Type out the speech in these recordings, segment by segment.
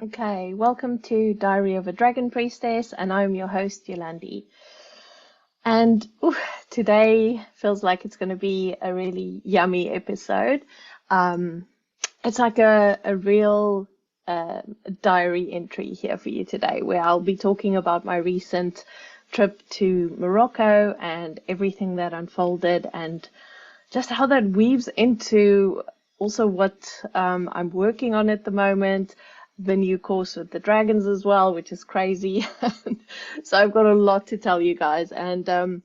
Okay, welcome to Diary of a Dragon Priestess, and I'm your host, Yolandi. And today feels like it's going to be a really yummy episode. Um, it's like a real diary entry here for you today, where I'll be talking about my recent trip to Morocco and everything that unfolded, and just how that weaves into also what I'm working on at the moment, the new course with the dragons as well, which is crazy. So I've got a lot to tell you guys. And I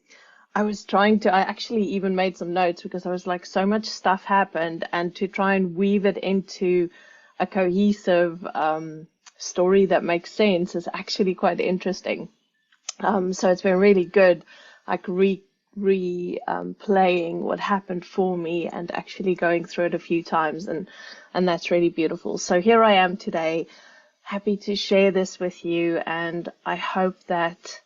actually even made some notes because I was like, so much stuff happened, and to try and weave it into a cohesive story that makes sense is actually quite interesting. So it's been really good, like playing what happened for me and actually going through it a few times, and that's really beautiful. So here I am today, happy to share this with you, and I hope that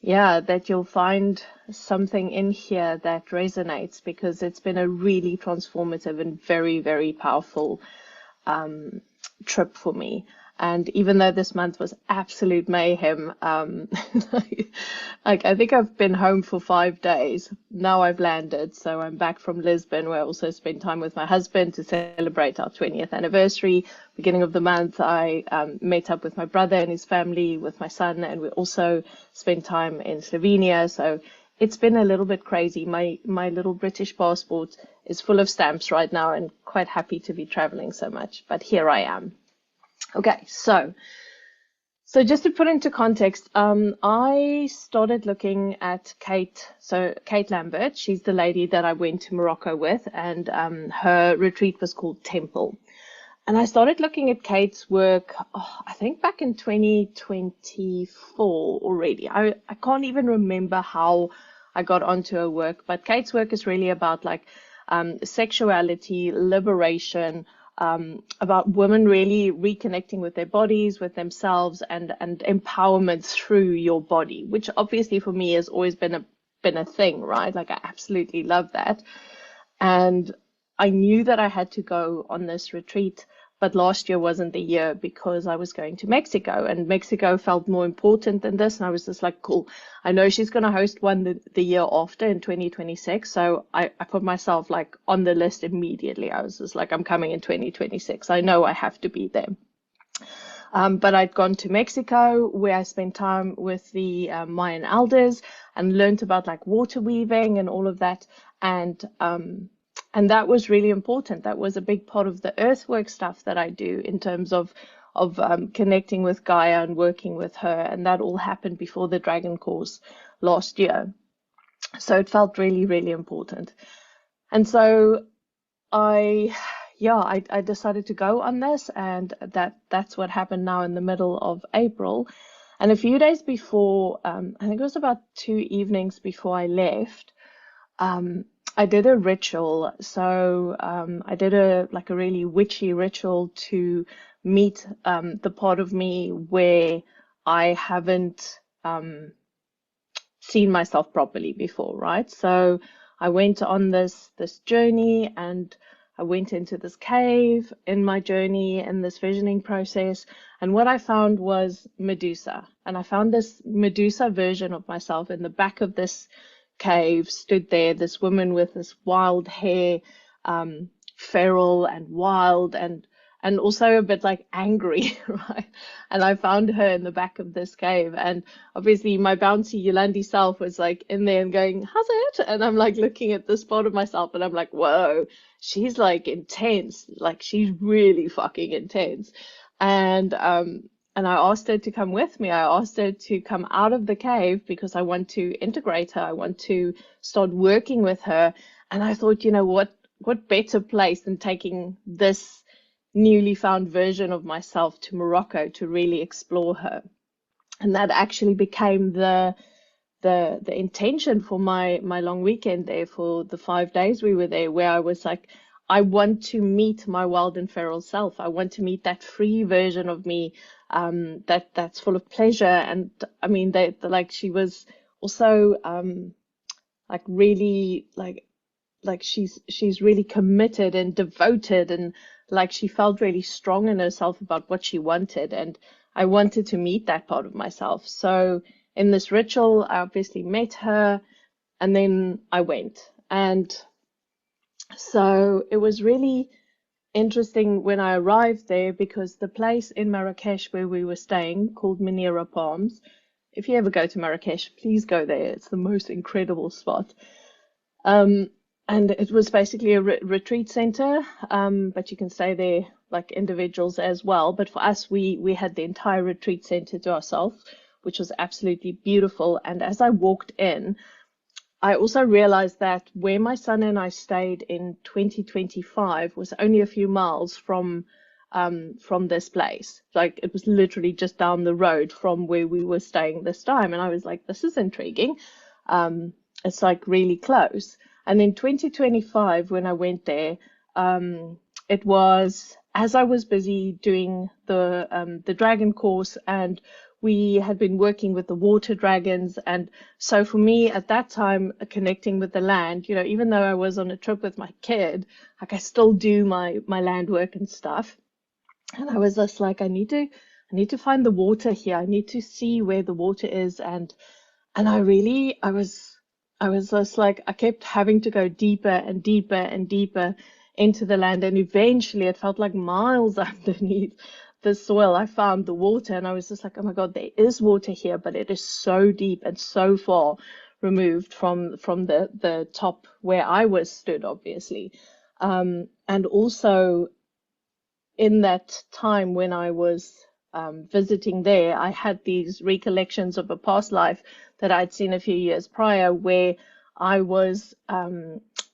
that you'll find something in here that resonates, because it's been a really transformative and very, very powerful trip for me. And even though this month was absolute mayhem, like I think I've been home for 5 days. Now I've landed, so I'm back from Lisbon, where I also spent time with my husband to celebrate our 20th anniversary. Beginning of the month, I met up with my brother and his family, with my son, and we also spent time in Slovenia. So it's been a little bit crazy. My little British passport is full of stamps right now, and quite happy to be traveling so much. But here I am. Okay, so just to put into context, I started looking at Kate. So Kate Lambert, she's the lady that I went to Morocco with, and her retreat was called Temple. And I started looking at Kate's work, I think back in 2024 already. I can't even remember how I got onto her work, but Kate's work is really about like sexuality, liberation, about women really reconnecting with their bodies, with themselves, and empowerment through your body, which obviously for me has always been a thing, right? Like I absolutely love that. And I knew that I had to go on this retreat, but last year wasn't the year because I was going to Mexico, and Mexico felt more important than this. And I was just like, cool, I know she's going to host one the year after in 2026. So I put myself like on the list immediately. I was just like, I'm coming in 2026. I know I have to be there. But I'd gone to Mexico, where I spent time with the Mayan elders and learned about like water weaving and all of that. And that was really important. That was a big part of the earthwork stuff that I do in terms of connecting with Gaia and working with her. And that all happened before the Dragon course last year. So it felt really, really important. And so I decided to go on this, and that's what happened now in the middle of April. And a few days before, I think it was about 2 evenings before I left, I did a ritual. So I did a really witchy ritual to meet the part of me where I haven't seen myself properly before, right? So I went on this journey, and I went into this cave in my journey and this visioning process. And what I found was Medusa. And I found this Medusa version of myself in the back of this cave, stood there, this woman with this wild hair, feral and wild, and also a bit like angry, right? And I found her in the back of this cave, and obviously my bouncy Yolandi self was like in there and going, how's it? And I'm like looking at this part of myself, and I'm like, whoa, she's like intense, like she's really fucking intense. And I asked her to come with me. I asked her to come out of the cave because I want to integrate her. I want to start working with her. And I thought, what better place than taking this newly found version of myself to Morocco to really explore her. And that actually became the intention for my long weekend there, for the 5 days we were there, where I was like, I want to meet my wild and feral self. I want to meet that free version of me, that's full of pleasure. And I mean, she was also really like she's really committed and devoted, and like she felt really strong in herself about what she wanted, and I wanted to meet that part of myself. So in this ritual, I obviously met her, and then I went. And so it was really interesting when I arrived there, because the place in Marrakesh where we were staying, called Menira Palms, if you ever go to Marrakesh, please go there. It's the most incredible spot. Um, and it was basically a retreat center, but you can stay there like individuals as well. But for us, we had the entire retreat center to ourselves, which was absolutely beautiful. And as I walked in, I also realized that where my son and I stayed in 2025 was only a few miles from this place. Like it was literally just down the road from where we were staying this time. And I was like, this is intriguing. It's like really close. And in 2025, when I went there, it was as I was busy doing the dragon course, and we had been working with the water dragons. And so for me at that time, connecting with the land, you know, even though I was on a trip with my kid, like I still do my land work and stuff. And I was just like, I need to find the water here. I need to see where the water is. And I was just like, I kept having to go deeper and deeper and deeper into the land. And eventually it felt like miles underneath the soil, I found the water, and I was just like, oh my God, there is water here, but it is so deep and so far removed from the top where I was stood, obviously. And also in that time when I was visiting there, I had these recollections of a past life that I'd seen a few years prior, where I was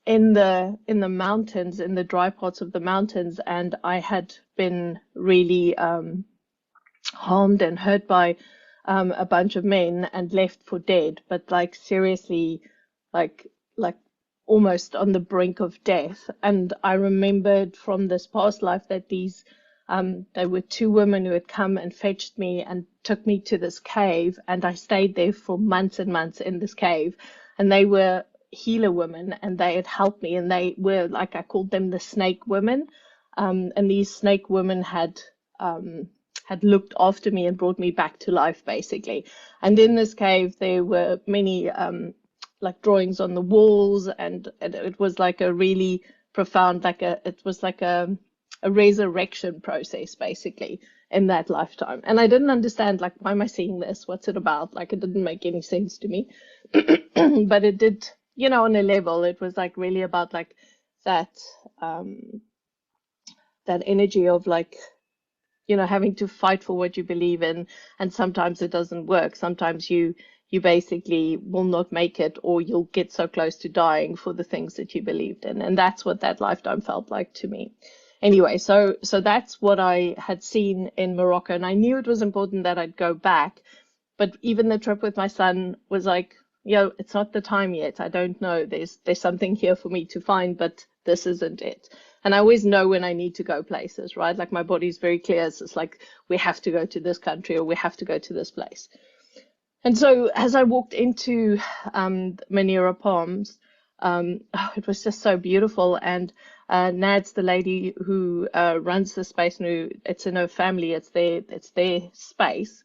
in the mountains, in the dry parts of the mountains, and I had been really harmed and hurt by a bunch of men and left for dead, but like seriously, like almost on the brink of death. And I remembered from this past life that there were two women who had come and fetched me and took me to this cave, and I stayed there for months and months in this cave. And they were healer women, and they had helped me, and they were like, I called them the snake women. And these snake women had looked after me and brought me back to life, basically. And in this cave, there were many like drawings on the walls, and it was like a really profound, it was like a resurrection process, basically, in that lifetime. And I didn't understand, like, why am I seeing this? What's it about? Like, it didn't make any sense to me. But it did, you know, on a level, it was like really about like that, that energy of like, you know, having to fight for what you believe in. And sometimes it doesn't work. Sometimes you basically will not make it, or you'll get so close to dying for the things that you believed in. And that's what that lifetime felt like to me. Anyway, so that's what I had seen in Morocco, and I knew it was important that I'd go back. But even the trip with my son was like, yo, it's not the time yet. I don't know. There's something here for me to find, but this isn't it. And I always know when I need to go places, right? Like my body's very clear. It's like, we have to go to this country, or we have to go to this place. And so as I walked into Menira Palms, it was just so beautiful. And Nad's the lady who runs the space, and it's in her family. It's their space.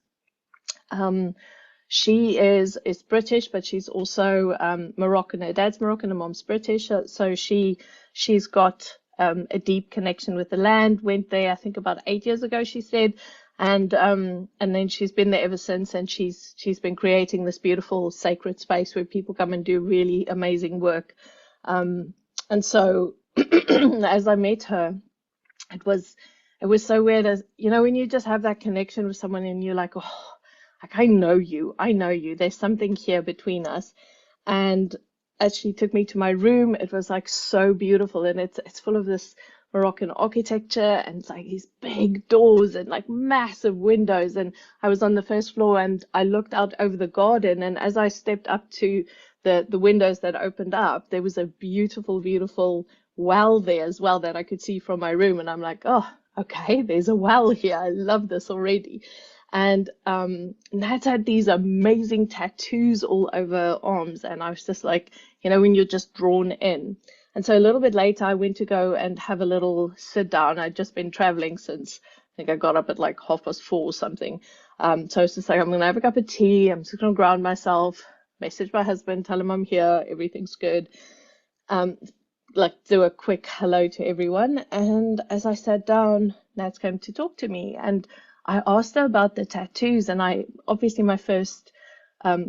She is British, but she's also Moroccan. Her dad's Moroccan, her mom's British. So she's got a deep connection with the land. Went there, I think, about 8 years ago, she said. And then she's been there ever since, and she's been creating this beautiful sacred space where people come and do really amazing work. And so as I met her, it was so weird, as you know, when you just have that connection with someone and you're like, oh, like I know you, there's something here between us. And as she took me to my room, it was like so beautiful, and it's full of this Moroccan architecture, and it's like these big doors and like massive windows. And I was on the first floor, and I looked out over the garden, and as I stepped up to the windows that opened up, there was a beautiful, beautiful well there as well that I could see from my room. And I'm like, oh, okay, there's a well here. I love this already. And Nat had these amazing tattoos all over her arms, and I was just like, you know, when you're just drawn in. And so a little bit later, I went to go and have a little sit down. I'd just been traveling since I think I got up at like 4:30 or something. So I was just like, I'm going to have a cup of tea. I'm just going to ground myself, message my husband, tell him I'm here, everything's good. Um, like do a quick hello to everyone. And as I sat down, Nats came to talk to me, and I asked her about the tattoos. And I obviously my first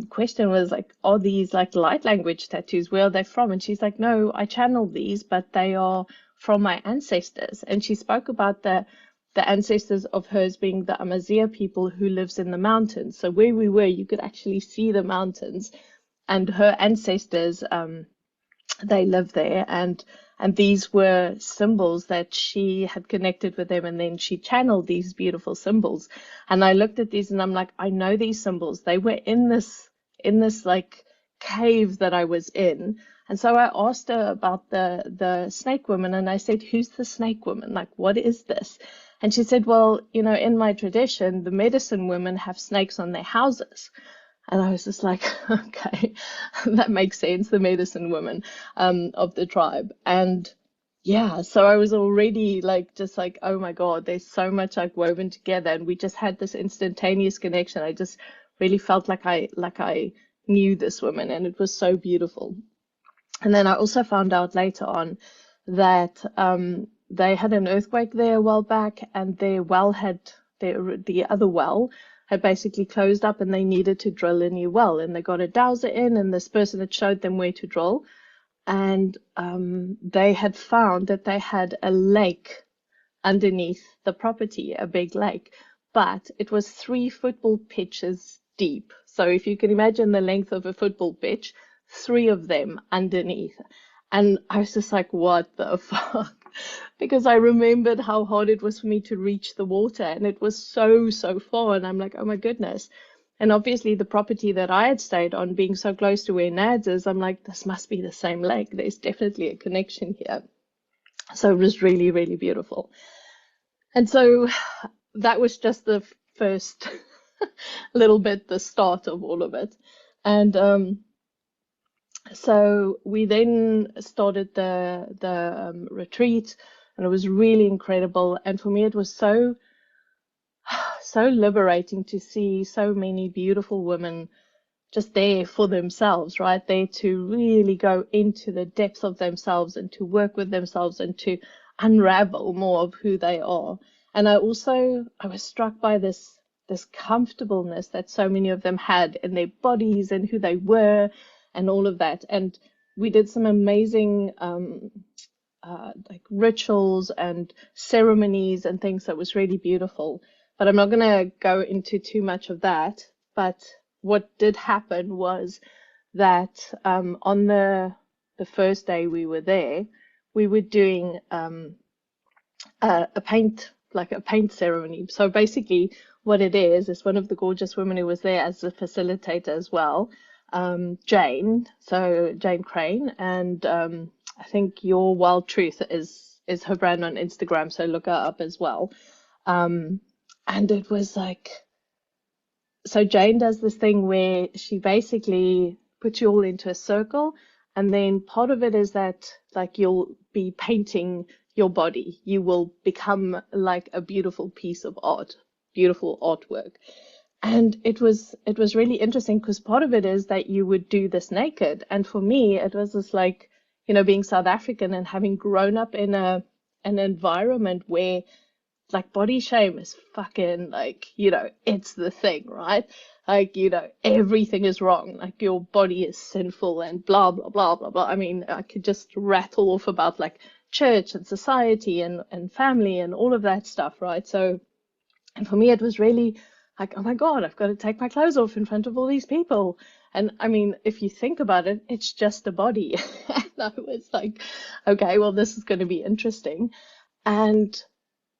question was like, are these like light language tattoos? Where are they from? And she's like, no, I channeled these, but they are from my ancestors. And she spoke about the ancestors of hers being the Amazigh people who lives in the mountains. So where we were, you could actually see the mountains, and her ancestors, they live there, and these were symbols that she had connected with them, and then she channeled these beautiful symbols. And I looked at these and I'm like, I know these symbols. They were in this like cave that I was in. And so I asked her about the snake woman, and I said, who's the snake woman? Like, what is this? And she said, well, in my tradition, the medicine women have snakes on their houses. And I was just like, okay, that makes sense, the medicine woman of the tribe. And yeah, so I was already like, just like, oh my God, there's so much like woven together. And we just had this instantaneous connection. I just really felt like I knew this woman, and it was so beautiful. And then I also found out later on that they had an earthquake there a while back, and their well the other well had basically closed up, and they needed to drill a new well. And they got a dowser in, and this person had showed them where to drill. And they had found that they had a lake underneath the property, a big lake, but it was 3 football pitches deep. So if you can imagine the length of a football pitch, 3 of them underneath. And I was just like, what the fuck? Because I remembered how hard it was for me to reach the water, and it was so, so far. And I'm like, oh my goodness. And obviously the property that I had stayed on, being so close to where Nads is, I'm like, this must be the same lake. There's definitely a connection here. So it was really, really beautiful. And so that was just the first little bit, the start of all of it. And so we then started the retreat, and it was really incredible. And for me, it was so liberating to see so many beautiful women just there for themselves, right? There to really go into the depths of themselves and to work with themselves and to unravel more of who they are. And I was struck by this comfortableness that so many of them had in their bodies and who they were and all of that. And we did some amazing like rituals and ceremonies and things that was really beautiful. But I'm not going to go into too much of that. But what did happen was that on the first day we were there, we were doing a paint ceremony. So basically what it is one of the gorgeous women who was there as a facilitator as well, Jane Crane, and I think Your Wild Truth is her brand on Instagram, so look her up as well. And it was like, so Jane does this thing where she basically puts you all into a circle, and then part of it is that like you'll be painting your body. You will become like a beautiful piece of art, beautiful artwork. And it was really interesting because part of it is that you would do this naked. And for me, it was just like, being South African and having grown up in an environment where like body shame is fucking like, it's the thing, right? Like, everything is wrong. Like your body is sinful and blah, blah, blah, blah, blah. I mean, I could just rattle off about like church and society and family and all of that stuff, right? So, and for me, it was really like, oh my God, I've got to take my clothes off in front of all these people. And I mean, if you think about it, it's just a body. And I was like, okay, well, this is going to be interesting. And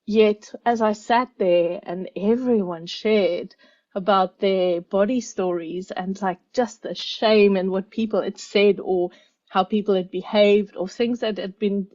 yet, as I sat there and everyone shared about their body stories and like just the shame and what people had said or how people had behaved or things that had been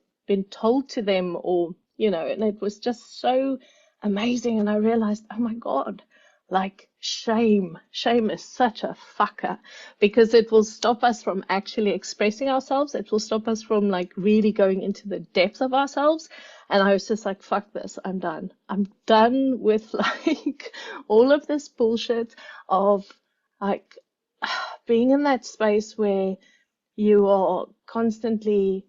told to them or, and it was just so amazing. And I realized, oh my God, like shame is such a fucker because it will stop us from actually expressing ourselves. It will stop us from like really going into the depth of ourselves. And I was just like, fuck this, I'm done. I'm done with like all of this bullshit of like being in that space where you are constantly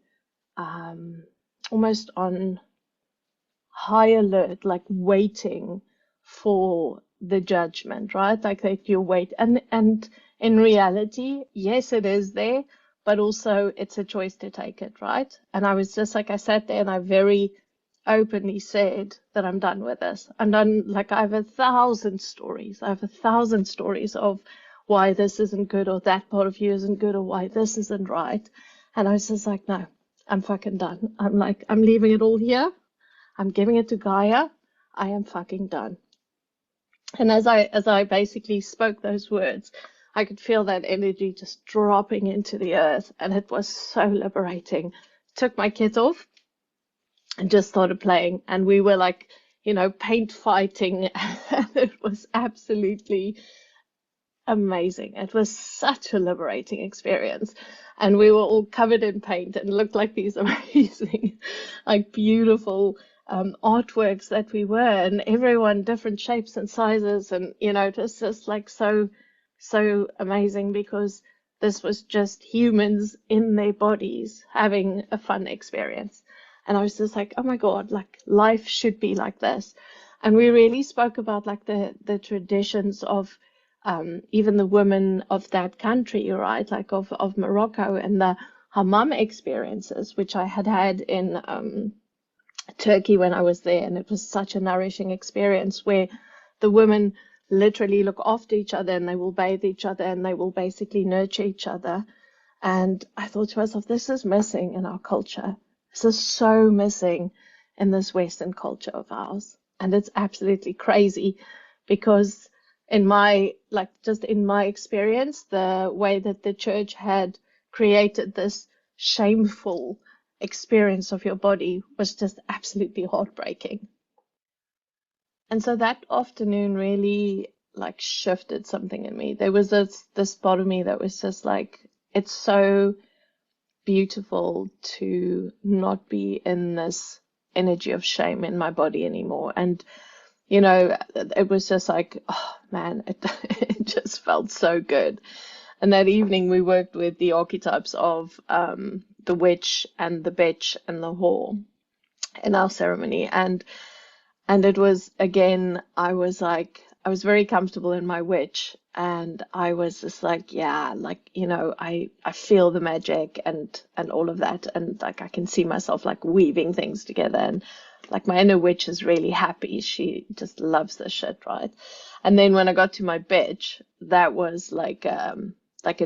almost on high alert, like waiting for the judgment, right? Like that you wait. And in reality, yes, it is there, but also it's a choice to take it, right? And I was just like, I sat there and I very openly said that I'm done with this. I'm done. Like I have 1,000 stories. I have 1,000 stories of why this isn't good or that part of you isn't good or why this isn't right. And I was just like, no, I'm fucking done. I'm like, I'm leaving it all here. I'm giving it to Gaia. I am fucking done. And as I basically spoke those words, I could feel that energy just dropping into the earth, and it was so liberating. Took my kit off and just started playing, and we were like, paint fighting, and it was absolutely amazing. It was such a liberating experience. And we were all covered in paint and looked like these amazing, like beautiful artworks that we were, and everyone different shapes and sizes. And, it was just like so amazing because this was just humans in their bodies having a fun experience. And I was just like, oh my God, like life should be like this. And we really spoke about like the traditions of even the women of that country, right? Like of Morocco, and the hammam experiences, which I had in Turkey when I was there. And it was such a nourishing experience where the women literally look after each other and they will bathe each other and they will basically nurture each other. And I thought to myself, this is missing in our culture. This is so missing in this Western culture of ours. And it's absolutely crazy because in my experience, the way that the church had created this shameful experience of your body was just absolutely heartbreaking. And so that afternoon really like shifted something in me. There was this part of me that was just like, it's so beautiful to not be in this energy of shame in my body anymore. And it was just like, oh man, it just felt so good. And that evening we worked with the archetypes of the witch and the bitch and the whore in our ceremony. And it was, again, I was very comfortable in my witch, and I was just like, yeah, like, I feel the magic and all of that. And like, I can see myself like weaving things together, and like my inner witch is really happy. She just loves this shit, right? And then when I got to my bitch, that was like a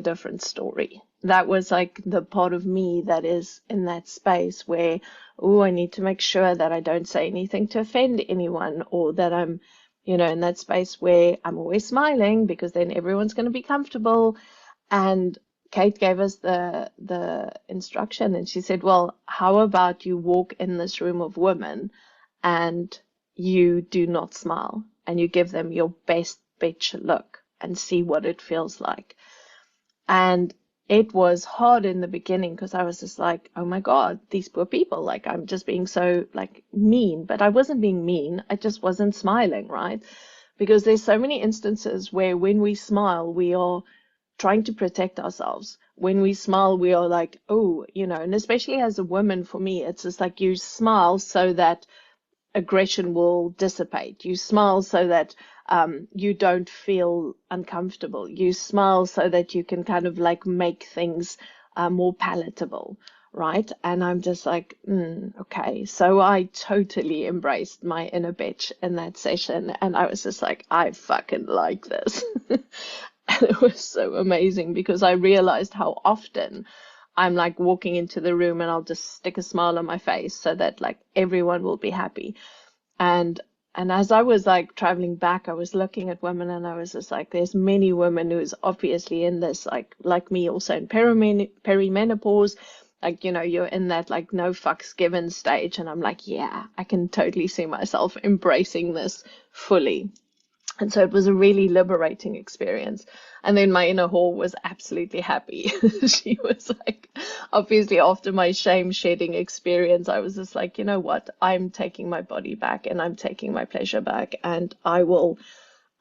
different story. That was like the part of me that is in that space where, oh, I need to make sure that I don't say anything to offend anyone, or that I'm, in that space where I'm always smiling because then everyone's going to be comfortable. And Kate gave us the instruction, and she said, well, how about you walk in this room of women and you do not smile and you give them your best bitch look and see what it feels like. And it was hard in the beginning because I was just like, oh my God, these poor people, like I'm just being so like mean. But I wasn't being mean. I just wasn't smiling, right? Because there's so many instances where when we smile, we are trying to protect ourselves. When we smile, we are like, oh, and especially as a woman, for me, it's just like you smile so that aggression will dissipate. You smile so that you don't feel uncomfortable. You smile so that you can kind of like make things more palatable, right? And I'm just like, okay. So I totally embraced my inner bitch in that session. And I was just like, I fucking like this. And it was so amazing because I realized how often I'm like walking into the room and I'll just stick a smile on my face so that like everyone will be happy. And as I was like traveling back, I was looking at women and I was just like, there's many women who's obviously in this, like me, also in perimenopause, like, you're in that like no fucks given stage. And I'm like, yeah, I can totally see myself embracing this fully. And so it was a really liberating experience. And then my inner whore was absolutely happy. She was like, obviously, after my shame shedding experience, I was just like, you know what? I'm taking my body back and I'm taking my pleasure back, and I will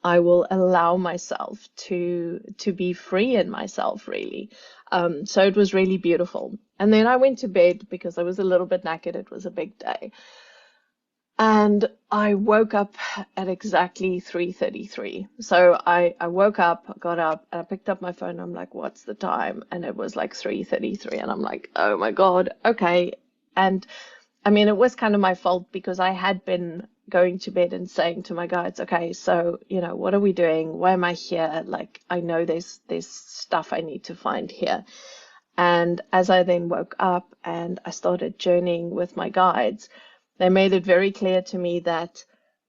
allow myself to be free in myself, really. So it was really beautiful. And then I went to bed because I was a little bit knackered. It was a big day. And I woke up at exactly 3:33. So I woke up, got up, and I picked up my phone. I'm like, what's the time? And it was like 3:33. And I'm like, oh my God, okay. And I mean, it was kind of my fault because I had been going to bed and saying to my guides, okay, so, what are we doing? Why am I here? Like, I know there's stuff I need to find here. And as I then woke up and I started journeying with my guides, they made it very clear to me that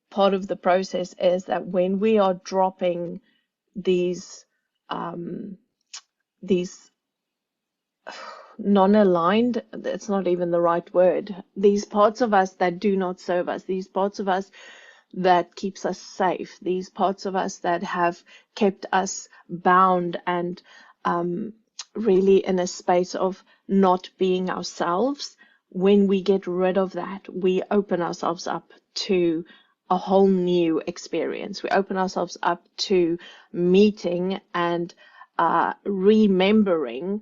part of the process is that when we are dropping these these non-aligned, it's not even the right word, these parts of us that do not serve us, these parts of us that keeps us safe, these parts of us that have kept us bound and really in a space of not being ourselves. When we get rid of that, we open ourselves up to a whole new experience. We open ourselves up to meeting and remembering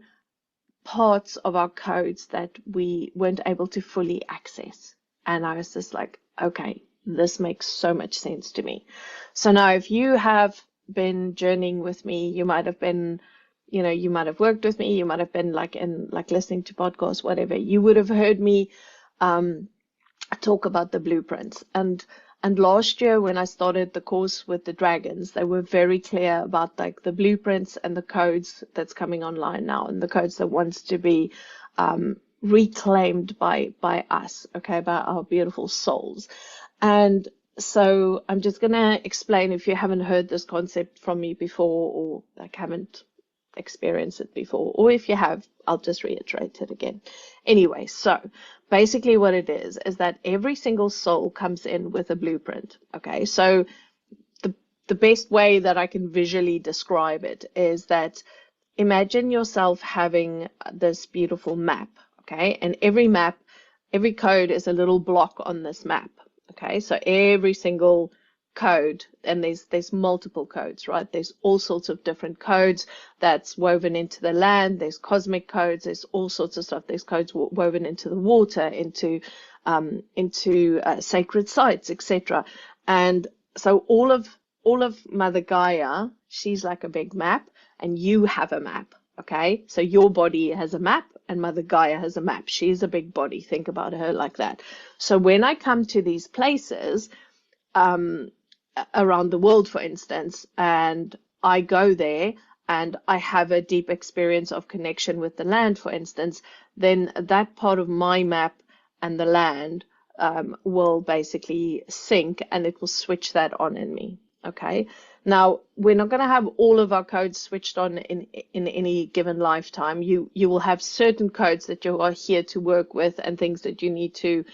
parts of our codes that we weren't able to fully access. And I was just like, okay, this makes so much sense to me. So now if you have been journeying with me, you might have been, you might have worked with me, you might have been like listening to podcasts, whatever, you would have heard me talk about the blueprints. And last year when I started the course with the dragons, they were very clear about like the blueprints and the codes that's coming online now, and the codes that wants to be reclaimed by us, okay, by our beautiful souls. And so I'm just going to explain, if you haven't heard this concept from me before, or like haven't experienced it before, or if you have, I'll just reiterate it again. Anyway, so basically what it is that every single soul comes in with a blueprint. Okay, so the best way that I can visually describe it is that imagine yourself having this beautiful map, okay, and every code is a little block on this map. Okay, so every single code, and there's multiple codes, right? There's all sorts of different codes that's woven into the land. There's cosmic codes. There's all sorts of stuff. There's codes woven into the water, into sacred sites, etc. And so all of Mother Gaia, she's like a big map, and you have a map. Okay, so your body has a map and Mother Gaia has a map. She's a big body. Think about her like that. So when I come to these places, around the world, for instance, and I go there and I have a deep experience of connection with the land, for instance, then that part of my map and the land will basically sync, and it will switch that on in me. Okay. Now, we're not going to have all of our codes switched on in any given lifetime. You will have certain codes that you are here to work with and things that you need to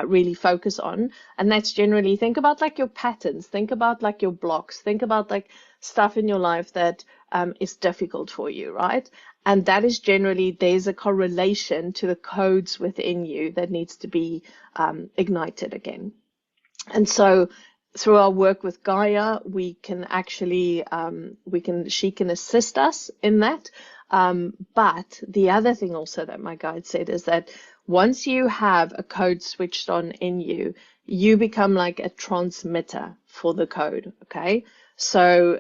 really focus on. And that's generally, think about like your patterns, think about like your blocks, think about like stuff in your life that is difficult for you, right? And that is generally, there's a correlation to the codes within you that needs to be ignited again. And so through our work with Gaia, we can actually, she can assist us in that. But the other thing also that my guide said is that once you have a code switched on in you, you become like a transmitter for the code. Okay. So,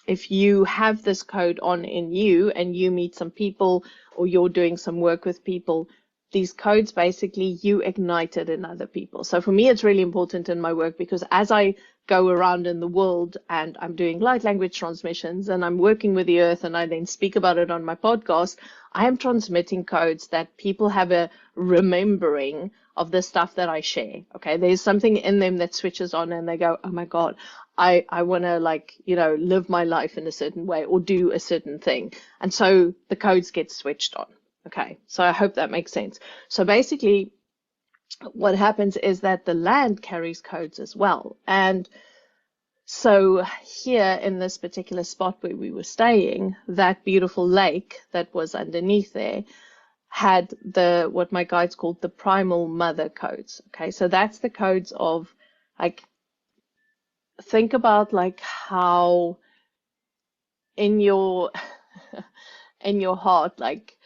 if you have this code on in you and you meet some people or you're doing some work with people, these codes basically you ignite it in other people. So for me, it's really important in my work because as I go around in the world and I'm doing light language transmissions and I'm working with the earth and I then speak about it on my podcast, I am transmitting codes that people have a remembering of the stuff that I share. Okay. There's something in them that switches on and they go, oh my God, I want to live my life in a certain way or do a certain thing. And so the codes get switched on. Okay, so I hope that makes sense. So basically, what happens is that the land carries codes as well. And So here in this particular spot where we were staying, that beautiful lake that was underneath there had what my guides called the primal mother codes. Okay, so that's the codes of, like, think about like how in your in your heart, like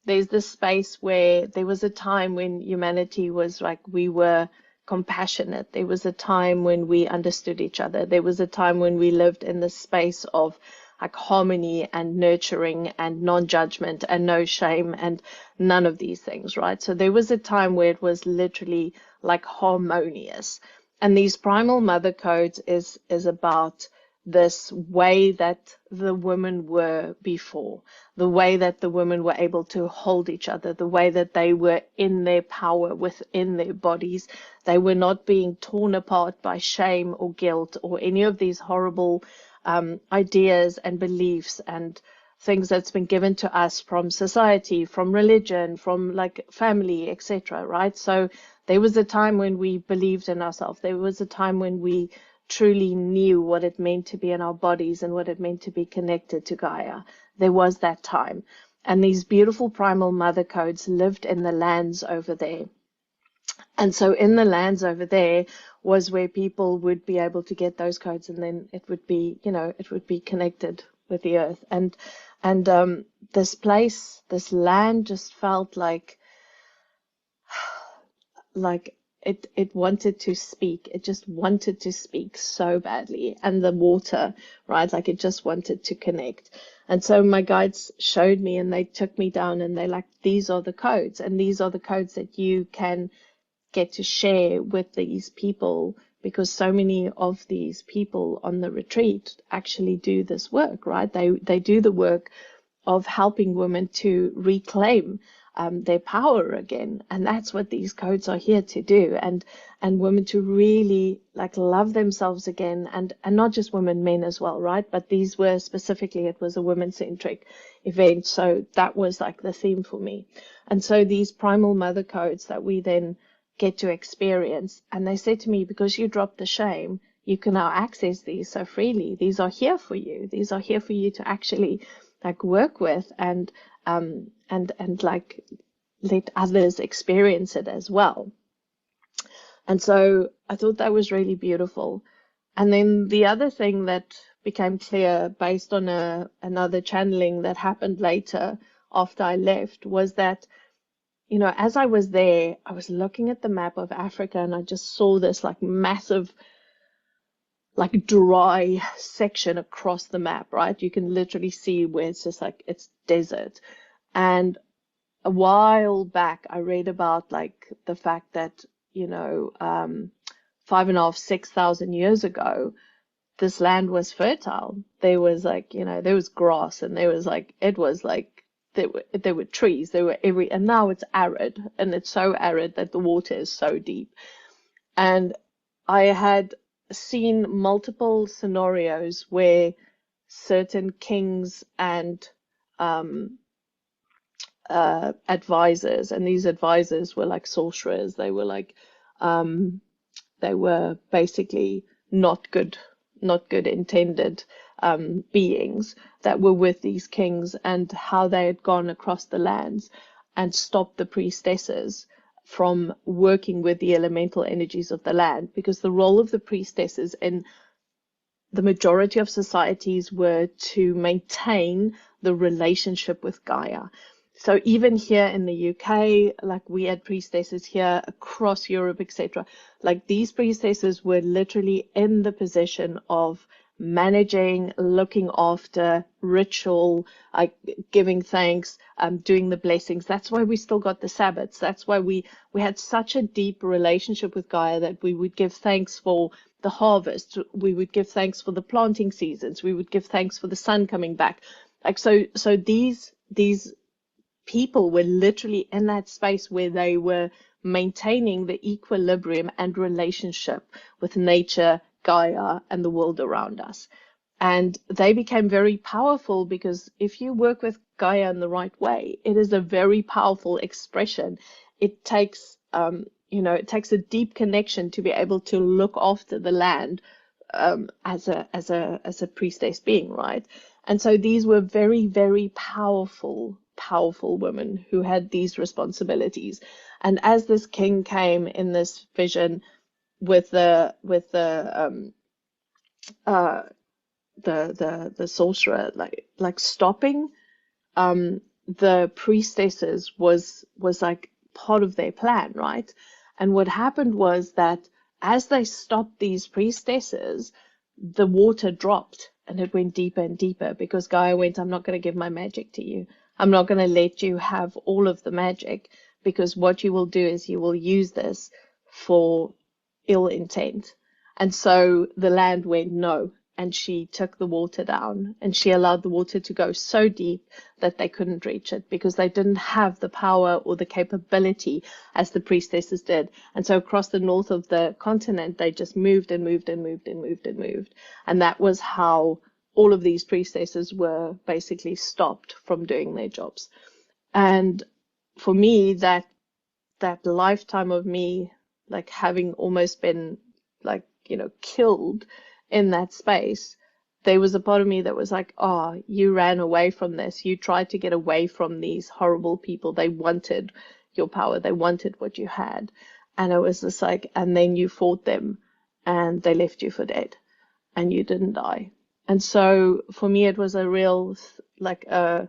there's this space where there was a time when humanity was like, we were compassionate. There was a time when we understood each other. There was a time when we lived in the space of like harmony and nurturing and non-judgment and no shame and none of these things, right? So there was a time where it was literally like harmonious. And these primal mother codes is about this way that the women were before, the way that the women were able to hold each other, the way that they were in their power within their bodies. They were not being torn apart by shame or guilt or any of these horrible ideas and beliefs and things that's been given to us from society, from religion, from like family, etc. Right? So there was a time when we believed in ourselves. There was a time when we truly knew what it meant to be in our bodies and what it meant to be connected to Gaia. There was that time. And these beautiful primal mother codes lived in the lands over there. And so in the lands over there was where people would be able to get those codes, and then it would be, it would be connected with the earth. And this place, this land just felt like it wanted to speak. It just wanted to speak so badly. And the water, right? Like it just wanted to connect. And so my guides showed me and they took me down and they're like, these are the codes. And these are the codes that you can get to share with these people, because so many of these people on the retreat actually do this work, right? They do the work of helping women to reclaim their power again. And that's what these codes are here to do. And women to really like love themselves again, and not just women, men as well, right? But these were specifically, it was a women-centric event. So that was like the theme for me. And so these primal mother codes that we then get to experience. And they said to me, because you dropped the shame, you can now access these so freely. These are here for you. These are here for you to actually like work with and like let others experience it as well. And so I thought that was really beautiful. And then the other thing that became clear based on another channeling that happened later after I left was that, as I was there, I was looking at the map of Africa and I just saw this like massive, like dry section across the map, right? You can literally see where it's just like, it's desert. And a while back, I read about like the fact that, 5,500, 6,000 years ago, this land was fertile. There was like, there was grass and there was like, it was like, there were trees, and now it's arid, and it's so arid that the water is so deep. And I had seen multiple scenarios where certain kings and advisors, and these advisors were like sorcerers. They were like, they were basically not good intended beings that were with these kings, and how they had gone across the lands and stopped the priestesses from working with the elemental energies of the land, because the role of the priestesses in the majority of societies were to maintain the relationship with Gaia. So even here in the UK, like we had priestesses here, across Europe, etc. Like these priestesses were literally in the position of managing, looking after, ritual, like giving thanks, doing the blessings. That's why we still got the Sabbaths. That's why we had such a deep relationship with Gaia, that we would give thanks for the harvest. We would give thanks for the planting seasons. We would give thanks for the sun coming back. Like so these people were literally in that space where they were maintaining the equilibrium and relationship with nature, Gaia, and the world around us. And they became very powerful, because if you work with Gaia in the right way, it is a very powerful expression. It takes, it takes a deep connection to be able to look after the land as a priestess being, right? And so these were very, very powerful women who had these responsibilities. And as this king came in this vision with uh the sorcerer, like stopping the priestesses was like part of their plan, right? And what happened was that as they stopped these priestesses, the water dropped and it went deeper and deeper because Gaia went, I'm not going to give my magic to you. I'm not going to let you have all of the magic, because what you will do is you will use this for ill intent. And so the land went, no. And she took the water down, and she allowed the water to go so deep that they couldn't reach it because they didn't have the power or the capability as the priestesses did. And so across the north of the continent, they just moved and moved and moved and moved and moved. And that was how all of these priestesses were basically stopped from doing their jobs. And for me, that lifetime of me, like having almost been like, killed in that space, there was a part of me that was like, oh, you ran away from this. You tried to get away from these horrible people. They wanted your power. They wanted what you had. And it was just like, and then you fought them and they left you for dead and you didn't die. And so for me, it was a real, like a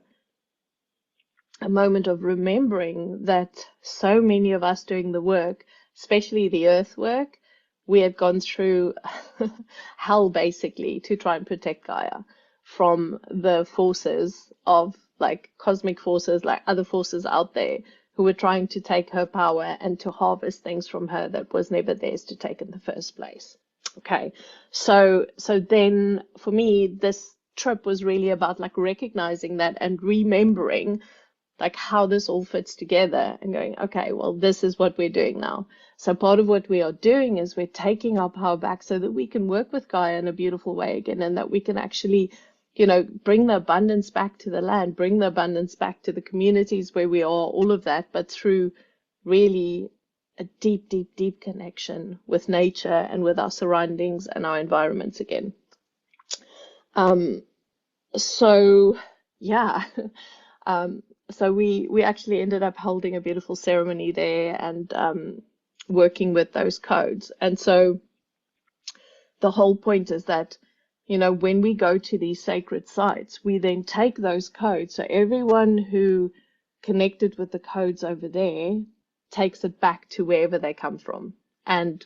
moment of remembering that so many of us doing the work, especially the earth work, we had gone through hell basically to try and protect Gaia from the forces of like cosmic forces, like other forces out there who were trying to take her power and to harvest things from her that was never theirs to take in the first place. Okay, so then for me, this trip was really about like recognizing that and remembering like how this all fits together and going, okay, well, this is what we're doing now. So part of what we are doing is we're taking our power back so that we can work with Gaia in a beautiful way again, and that we can actually, bring the abundance back to the land, bring the abundance back to the communities where we are, all of that, but through really a deep, deep, deep connection with nature and with our surroundings and our environments again. So yeah. So we actually ended up holding a beautiful ceremony there and working with those codes. And so the whole point is that, when we go to these sacred sites, we then take those codes. So everyone who connected with the codes over there takes it back to wherever they come from. And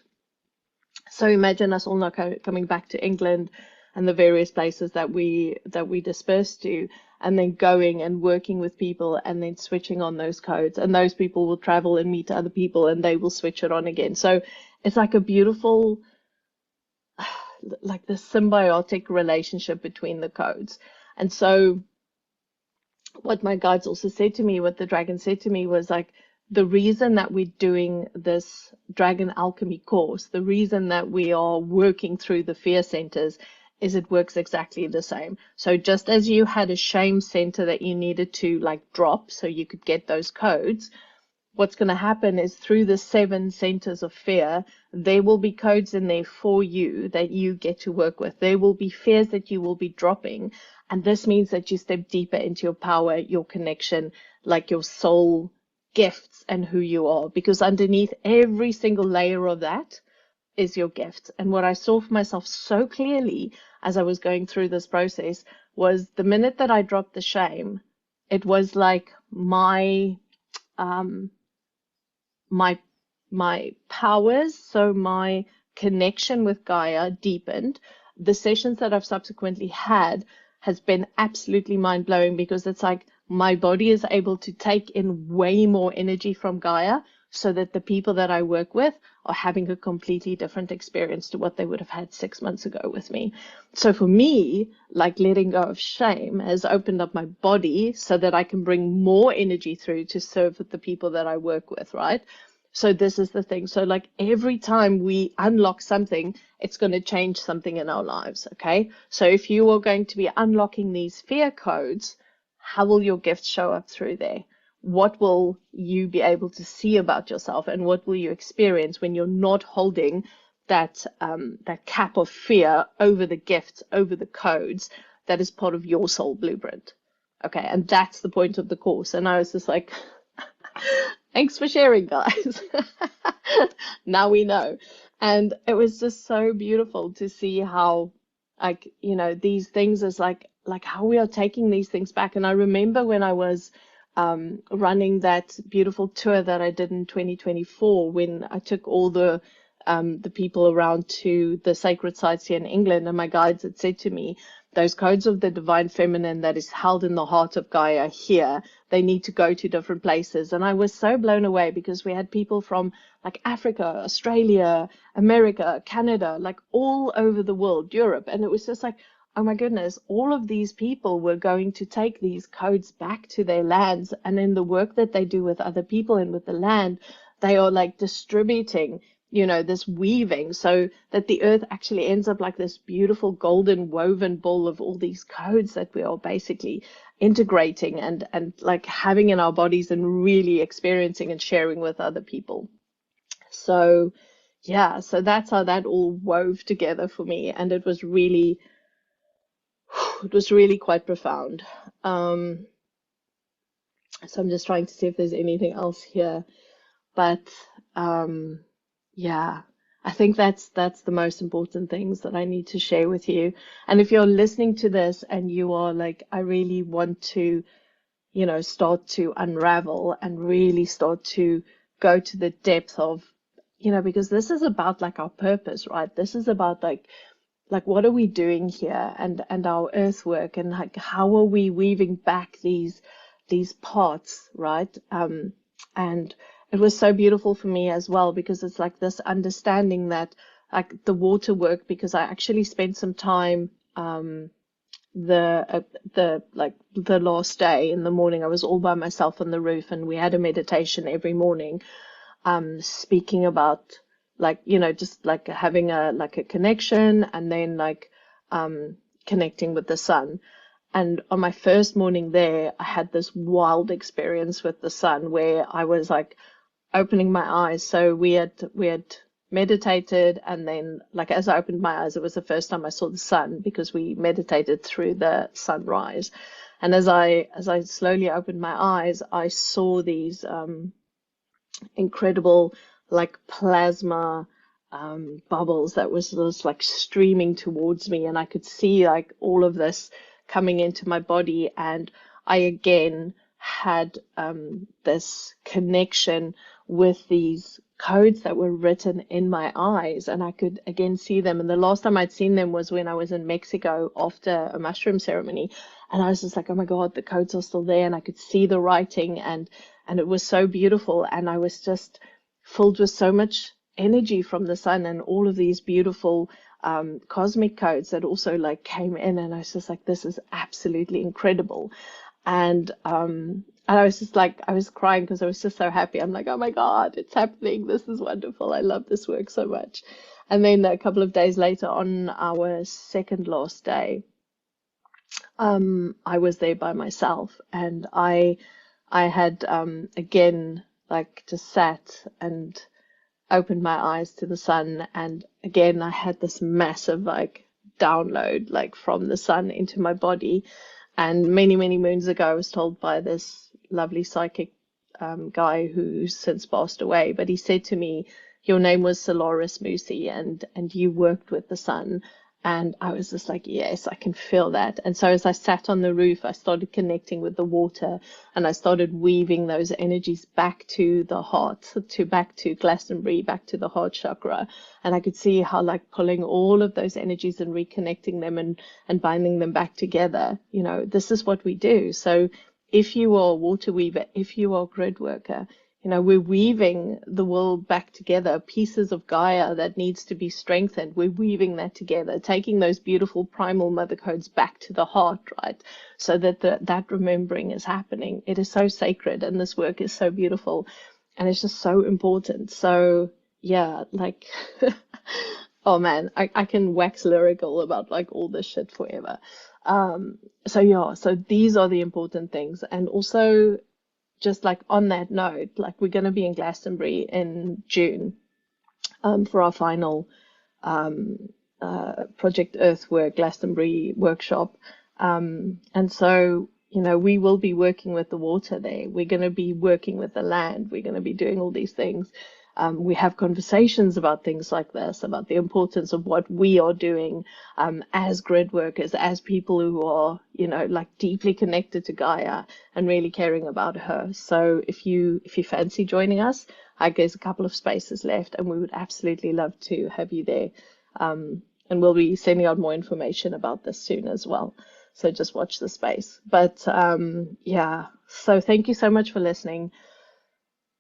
so imagine us all now coming back to England and the various places that we dispersed to, and then going and working with people and then switching on those codes. And those people will travel and meet other people and they will switch it on again. So it's like a beautiful, like the symbiotic relationship between the codes. And so what my guides also said to me, what the dragon said to me was like, the reason that we're doing this dragon alchemy course, the reason that we are working through the fear centers is it works exactly the same. So just as you had a shame center that you needed to like drop so you could get those codes, what's going to happen is through the 7 centers of fear, there will be codes in there for you that you get to work with. There will be fears that you will be dropping. And this means that you step deeper into your power, your connection, like your soul gifts and who you are. Because underneath every single layer of that is your gift. And what I saw for myself so clearly as I was going through this process was the minute that I dropped the shame, it was like my powers, so my connection with Gaia deepened. The sessions that I've subsequently had has been absolutely mind-blowing, because it's like my body is able to take in way more energy from Gaia, so that the people that I work with are having a completely different experience to what they would have had 6 months ago with me. So for me, like letting go of shame has opened up my body so that I can bring more energy through to serve the people that I work with, right? So this is the thing. So like every time we unlock something, it's going to change something in our lives, okay? So if you are going to be unlocking these fear codes, how will your gifts show up through there? What will you be able to see about yourself, and what will you experience when you're not holding that cap of fear over the gifts, over the codes that is part of your soul blueprint. Okay, and that's the point of the course. And I was just like, thanks for sharing, guys. Now we know. And it was just so beautiful to see how, like, these things is like how we are taking these things back. And I remember when I was running that beautiful tour that I did in 2024, when I took all the people around to the sacred sites here in England, and my guides had said to me, those codes of the divine feminine that is held in the heart of Gaia here, they need to go to different places. And I was so blown away because we had people from like Africa, Australia, America, Canada, like all over the world, Europe. And it was just like, oh my goodness, all of these people were going to take these codes back to their lands. And in the work that they do with other people and with the land, they are like distributing this weaving so that the earth actually ends up like this beautiful golden woven ball of all these codes that we are basically integrating and like having in our bodies and really experiencing and sharing with other people. So yeah, so that's how that all wove together for me. And it was really quite profound. So I'm just trying to see if there's anything else here, but yeah, I think that's the most important things that I need to share with you. And if you're listening to this and you are like, I really want to, start to unravel and really start to go to the depth of, because this is about like our purpose, right? This is about like what are we doing here, and our earth work, and like how are we weaving back these parts, right? And it was so beautiful for me as well, because it's like this understanding that like the water work, because I actually spent some time the last day in the morning. I was all by myself on the roof, and we had a meditation every morning, speaking about like, just like having a connection, and then like connecting with the sun. And on my first morning there, I had this wild experience with the sun where I was like opening my eyes. So we had meditated, and then like as I opened my eyes, it was the first time I saw the sun, because we meditated through the sunrise. And as I slowly opened my eyes, I saw these incredible like plasma bubbles that was just like streaming towards me, and I could see like all of this coming into my body. And I again had this connection with these codes that were written in my eyes, and I could again see them. And the last time I'd seen them was when I was in Mexico after a mushroom ceremony, and I was just like, oh my God, the codes are still there, and I could see the writing, and it was so beautiful. And I was just filled with so much energy from the sun, and all of these beautiful cosmic codes that also like came in, and I was just like, this is absolutely incredible. And I was just like, I was crying because I was just so happy. I'm like, oh my God, it's happening. This is wonderful. I love this work so much. And then a couple of days later, on our second last day, I was there by myself, and I had again like just sat and opened my eyes to the sun, and again I had this massive like download like from the sun into my body. And many moons ago, I was told by this lovely psychic guy who's since passed away, but he said to me, your name was Solaris Musi, and you worked with the sun. And I was just like, yes, I can feel that. And so as I sat on the roof, I started connecting with the water, and I started weaving those energies back to the heart, back to Glastonbury, back to the heart chakra. And I could see how like pulling all of those energies and reconnecting them and binding them back together, this is what we do. So if you are a water weaver, if you are a grid worker, we're weaving the world back together, pieces of Gaia that needs to be strengthened. We're weaving that together, taking those beautiful primal mother codes back to the heart, right? So that that remembering is happening. It is so sacred, and this work is so beautiful, and it's just so important. So yeah, like, oh man, I can wax lyrical about like all this shit forever. So yeah, so these are the important things. And also, just like on that note, like we're going to be in Glastonbury in June for our final Project Earthwork Glastonbury workshop. And so, we will be working with the water there. We're going to be working with the land. We're going to be doing all these things. We have conversations about things like this, about the importance of what we are doing as grid workers, as people who are, like deeply connected to Gaia and really caring about her. So if you fancy joining us, there's a couple of spaces left, and we would absolutely love to have you there. And we'll be sending out more information about this soon as well. So just watch the space. But yeah, so thank you so much for listening.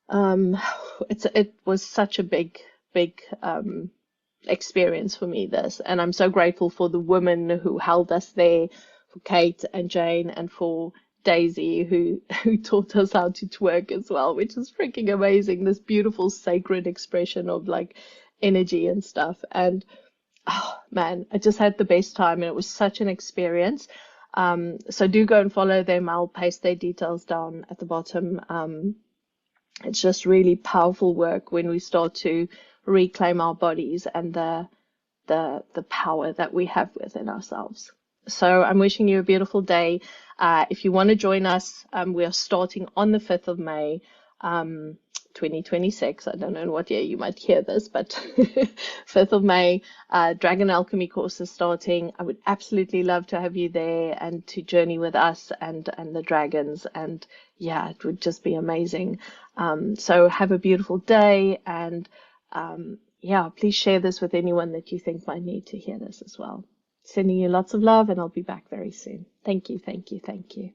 It was such a big experience for me, this, and I'm so grateful for the women who held us there, for Kate and Jane, and for Daisy who taught us how to twerk as well, which is freaking amazing. This beautiful sacred expression of like energy and stuff. And oh man, I just had the best time, and it was such an experience. So do go and follow them. I'll paste their details down at the bottom. It's just really powerful work when we start to reclaim our bodies and the power that we have within ourselves. So I'm wishing you a beautiful day. If you want to join us, we are starting on the 5th of May. 2026. I don't know in what year you might hear this, but 5th of May, Dragon Alchemy course is starting. I would absolutely love to have you there and to journey with us and the dragons. And yeah, it would just be amazing. So have a beautiful day, and yeah, please share this with anyone that you think might need to hear this as well. Sending you lots of love, and I'll be back very soon. Thank you, thank you, thank you.